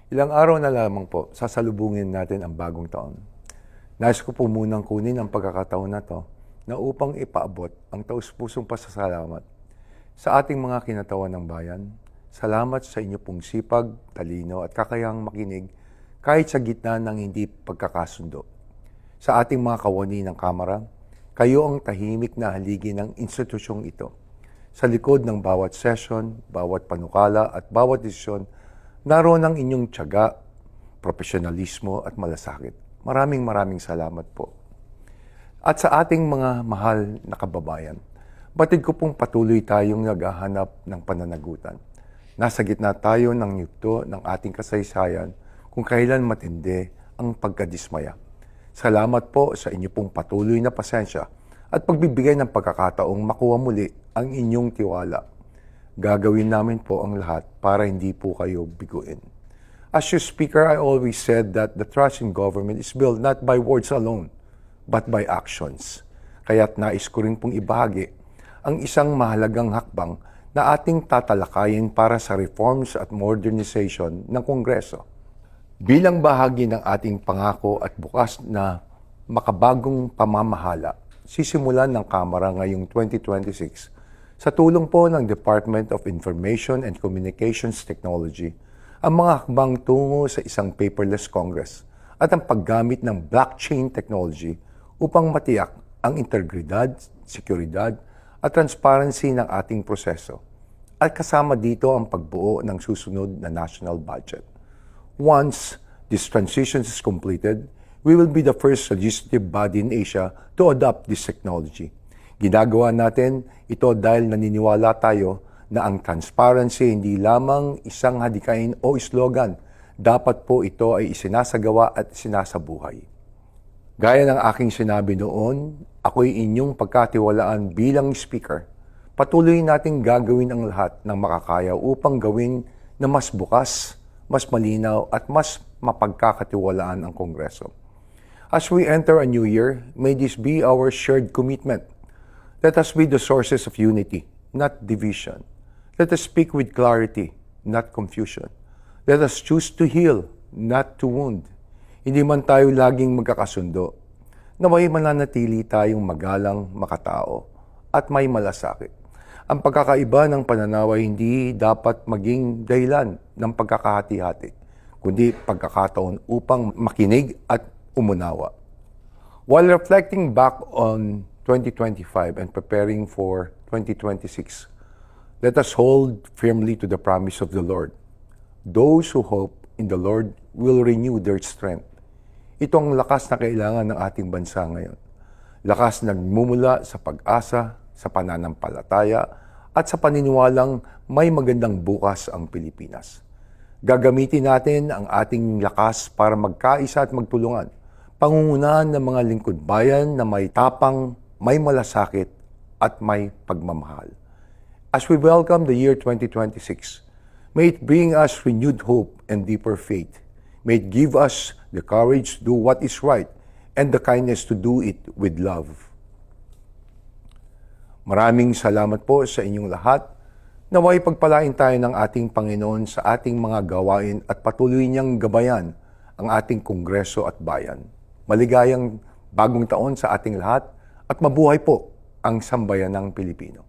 Ilang araw na lamang po, sasalubungin natin ang bagong taon. Nais ko po munang kunin ang pagkakataon na to na upang ipaabot ang taus-pusong pasasalamat sa ating mga kinatawan ng bayan. Salamat sa inyo pong sipag, talino at kakayahang makinig kahit sa gitna ng hindi pagkakasundo. Sa ating mga kawani ng Kamara, kayo ang tahimik na haligi ng institusyong ito. Sa likod ng bawat session, bawat panukala at bawat desisyon, naroon ang inyong tiyaga, profesionalismo at malasakit. Maraming salamat po. At sa ating mga mahal na kababayan, batid ko pong patuloy tayong naghahanap ng pananagutan. Nasa gitna tayo ng yugto ng ating kasaysayan kung kailan matindi ang pagkadismaya. Salamat po sa inyo pong patuloy na pasensya at pagbibigay ng pagkakataong makuha muli ang inyong tiwala. Gagawin namin po ang lahat para hindi po kayo biguin. As your speaker, I always said that the trust in government is built not by words alone, but by actions. Kaya't nais ko rin pong ibahagi ang isang mahalagang hakbang na ating tatalakayin para sa reforms at modernization ng Kongreso. Bilang bahagi ng ating pangako at bukas na makabagong pamamahala, sisimulan ng Kamara ngayong 2026 sa tulong po ng Department of Information and Communications Technology, ang mga hakbang tungo sa isang paperless Congress at ang paggamit ng blockchain technology upang matiyak ang integridad, seguridad at transparency ng ating proseso. At kasama dito ang pagbuo ng susunod na national budget. Once this transition is completed, we will be the first legislative body in Asia to adopt this technology. Ginagawa natin ito dahil naniniwala tayo na ang transparency hindi lamang isang hadikain o slogan. Dapat po ito ay isinasagawa at sinasabuhay. Gaya ng aking sinabi noon, ako'y inyong pagkatiwalaan bilang speaker. Patuloy nating gagawin ang lahat ng makakaya upang gawin na mas bukas, mas malinaw at mas mapagkakatiwalaan ang Kongreso. As we enter a new year, may this be our shared commitment. Let us be the sources of unity, not division. Let us speak with clarity, not confusion. Let us choose to heal, not to wound. Hindi man tayo laging magkakasundo, naway mananatili tayong magalang, makatao, at may malasakit. Ang pagkakaiba ng pananaw ay hindi dapat maging dahilan ng pagkakahati-hati, kundi pagkakataon upang makinig at umunawa. While reflecting back on 2025 and preparing for 2026, let us hold firmly to the promise of the Lord. Those who hope in the Lord will renew their strength. Ito ang lakas na kailangan ng ating bansa ngayon. Lakas na nagmumula sa pag-asa, sa pananampalataya, at sa paniniwalang may magandang bukas ang Pilipinas. Gagamitin natin ang ating lakas para magkaisa at magtulungan. Pangungunahan ng mga lingkod bayan na may tapang, may malasakit at may pagmamahal. As we welcome the year 2026, may it bring us renewed hope and deeper faith. May it give us the courage to do what is right and the kindness to do it with love. Maraming salamat po sa inyong lahat. Naway pagpalain tayo ng ating Panginoon sa ating mga gawain at patuloy niyang gabayan ang ating Kongreso at Bayan. Maligayang bagong taon sa ating lahat at mabuhay po ang sambayanang Pilipino.